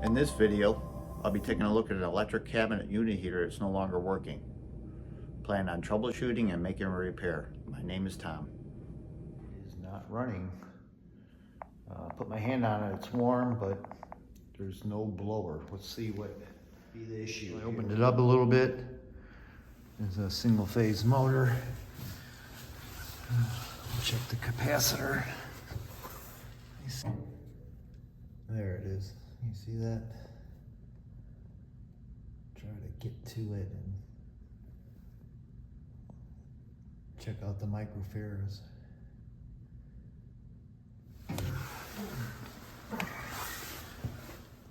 In this video, I'll be taking a look at an electric cabinet unit heater that's no longer working. Plan on troubleshooting and making a repair. My name is Tom. It is not running. Put my hand on it, it's warm, but there's no blower. Let's see what be the issue. I opened it up a little bit. There's a single phase motor. Check the capacitor. There it is. You see that? Try to get to it and check out the microfarads.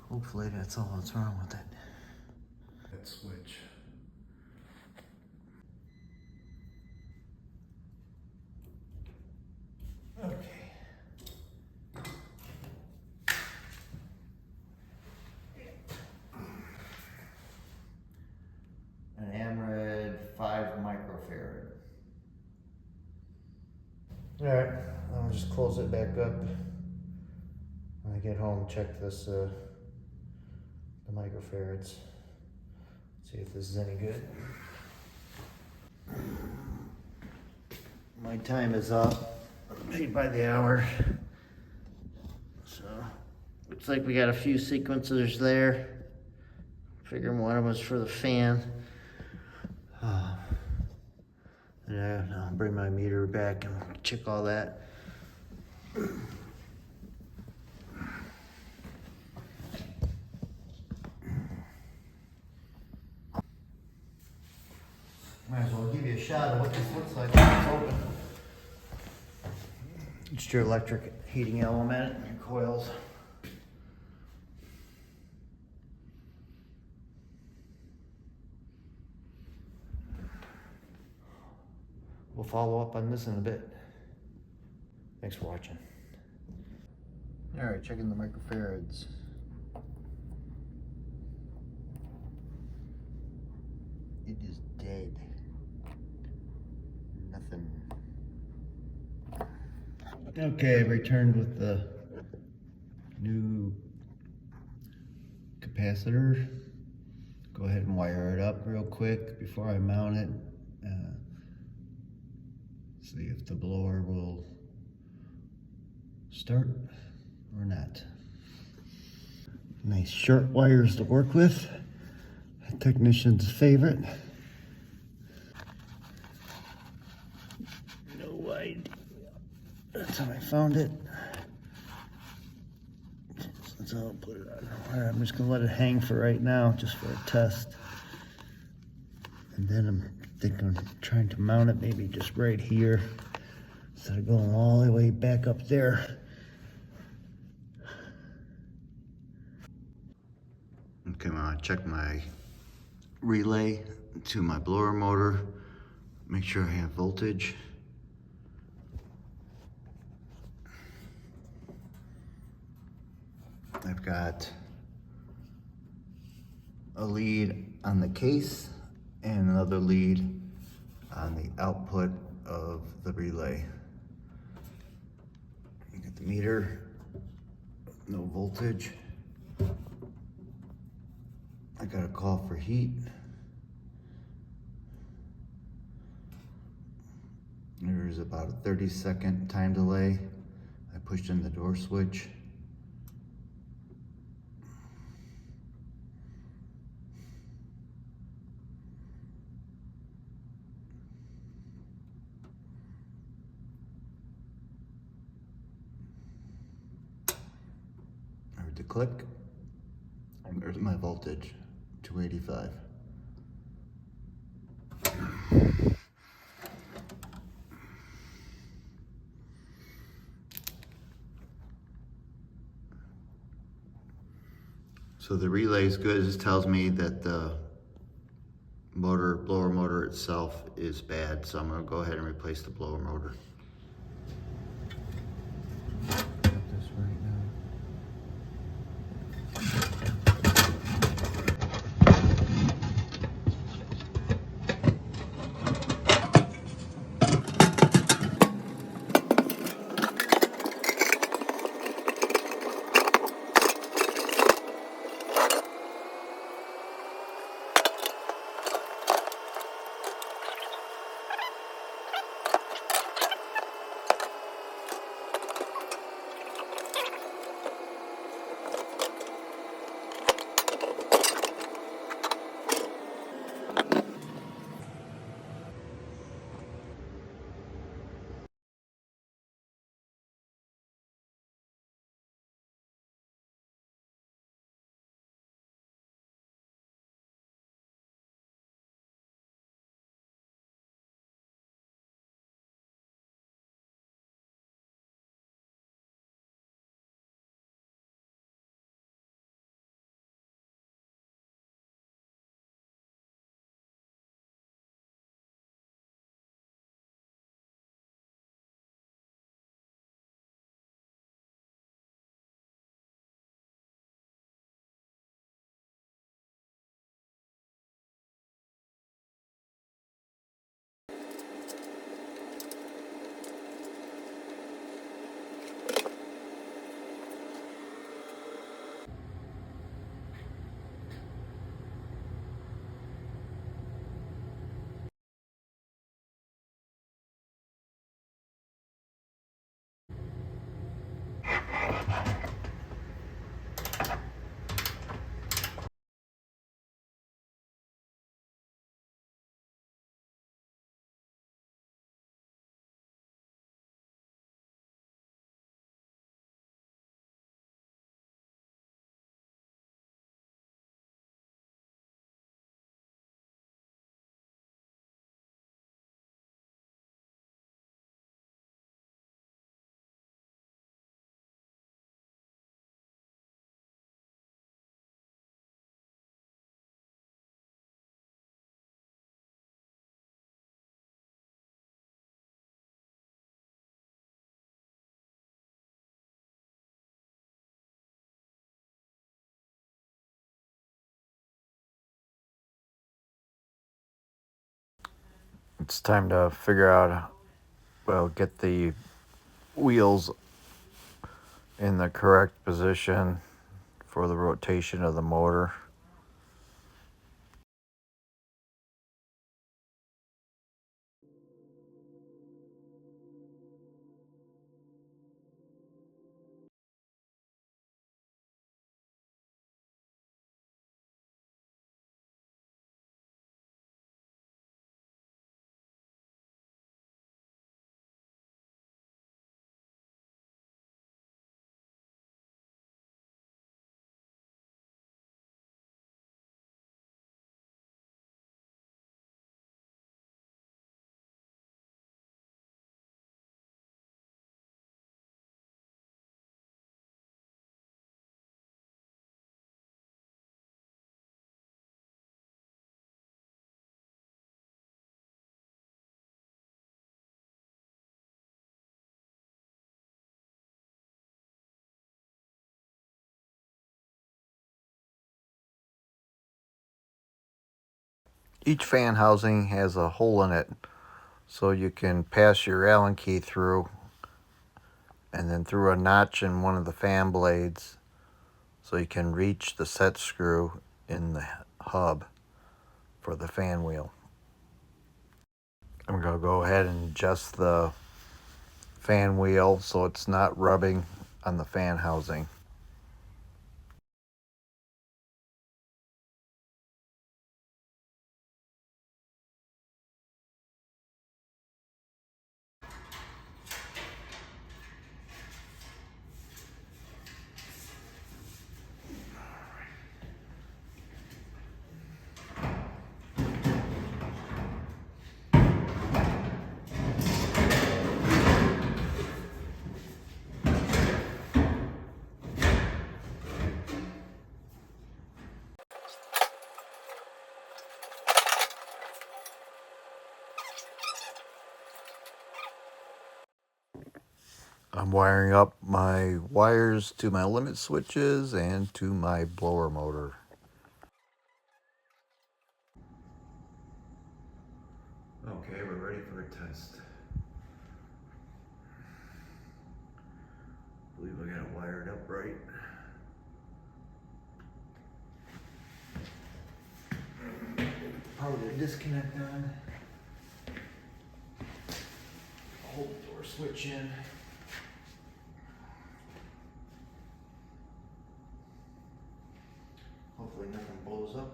Hopefully that's all that's wrong with it. That switch. Okay. An Amred 5 microfarad. Alright, I'll just close it back up. When I get home, check this, the microfarads. See if this is any good. My time is up. Paid by the hour. So, looks like we got a few sequencers there. Figure one of them was for the fan. And I'll bring my meter back and check all that. Might as well give you a shot of what this looks like when it's open. It's your electric heating element and your coils. We'll follow up on this in a bit. Thanks for watching. All right, checking the microfarads. It is dead. Nothing. Okay, returned with the new capacitor. Go ahead and wire it up real quick before I mount it. See if the blower will start or not. Nice short wires to work with. A technician's favorite. No idea. That's how I found it. That's how I'll put it on. All right, I'm just gonna let it hang for right now, just for a test. And then I'm thinking of trying to mount it maybe just right here instead of going all the way back up there. Okay, I'm gonna check my relay to my blower motor, make sure I have voltage. I've got a lead on the case and another lead on the output of the relay. You get the meter, no voltage. I got a call for heat. There's about a 30-second time delay. I pushed in the door switch. To click, and there's my voltage, 285. So the relay is good. This tells me that the blower motor itself is bad, so I'm going to go ahead and replace the blower motor. It's time to figure out, well, get the wheels in the correct position for the rotation of the motor. Each fan housing has a hole in it, so you can pass your Allen key through and then through a notch in one of the fan blades so you can reach the set screw in the hub for the fan wheel. I'm going to go ahead and adjust the fan wheel so it's not rubbing on the fan housing. I'm wiring up my wires to my limit switches and to my blower motor. Okay, we're ready for a test. I believe I got it wired up right. Power the disconnect on. Hold the door switch in. Hopefully nothing blows up.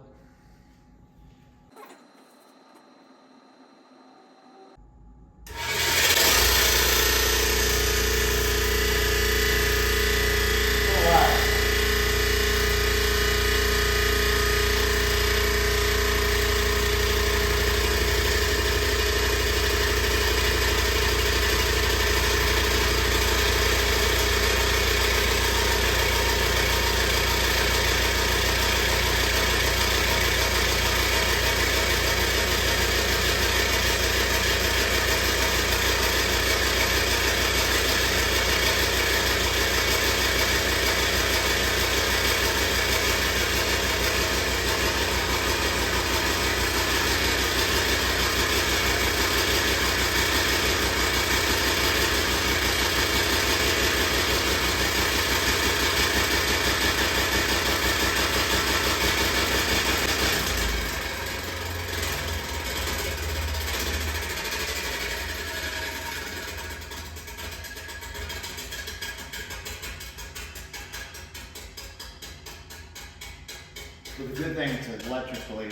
So the good thing is it's electrically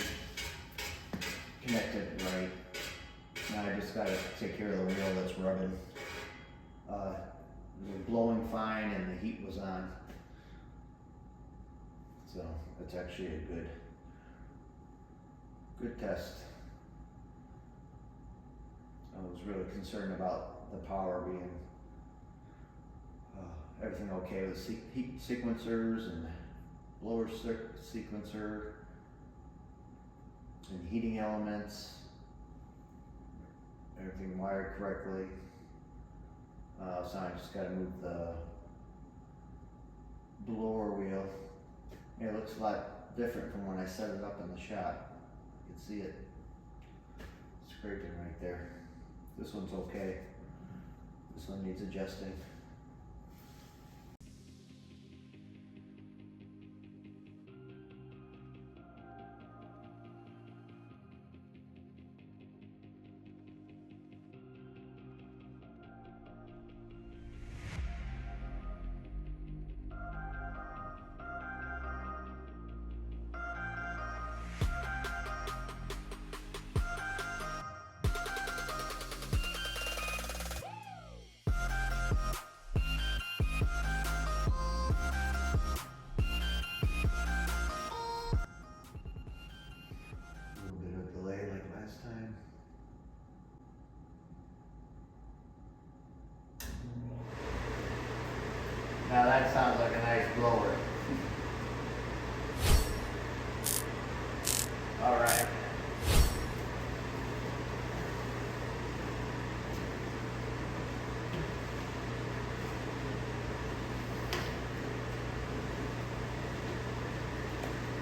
connected right. Now I just gotta take care of the wheel that's rubbing. It was blowing fine and the heat was on. So it's actually a good test. I was really concerned about the power being everything okay with heat sequencers and blower sequencer and heating elements, everything wired correctly. So I just got to move the blower wheel. It looks a lot different from when I set it up in the shop. You can see it scraping right there. This one's okay. This one needs adjusting. Now that sounds like a nice blower. All right.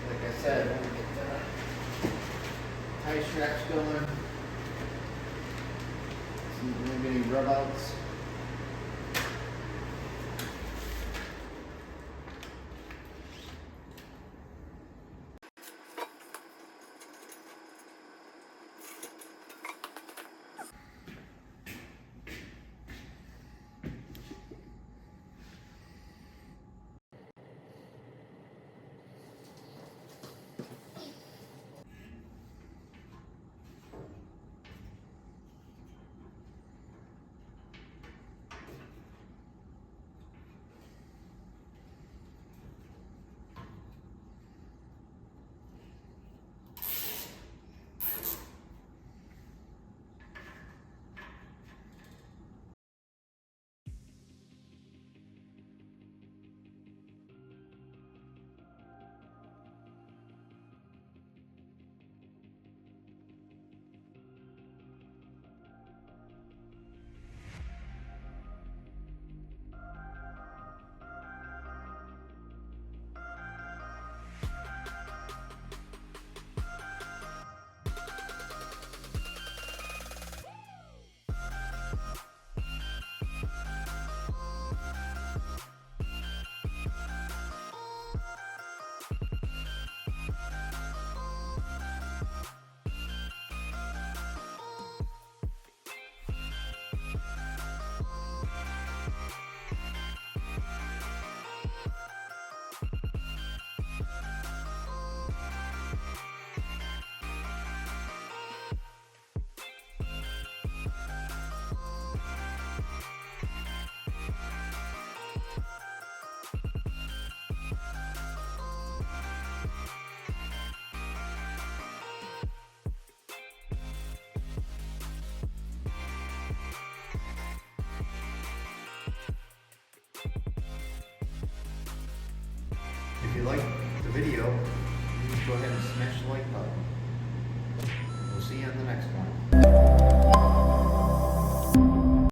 Like I said, when we get the tie straps going, see if we have any rub outs. If you liked the video, go ahead and smash the like button. We'll see you on the next one.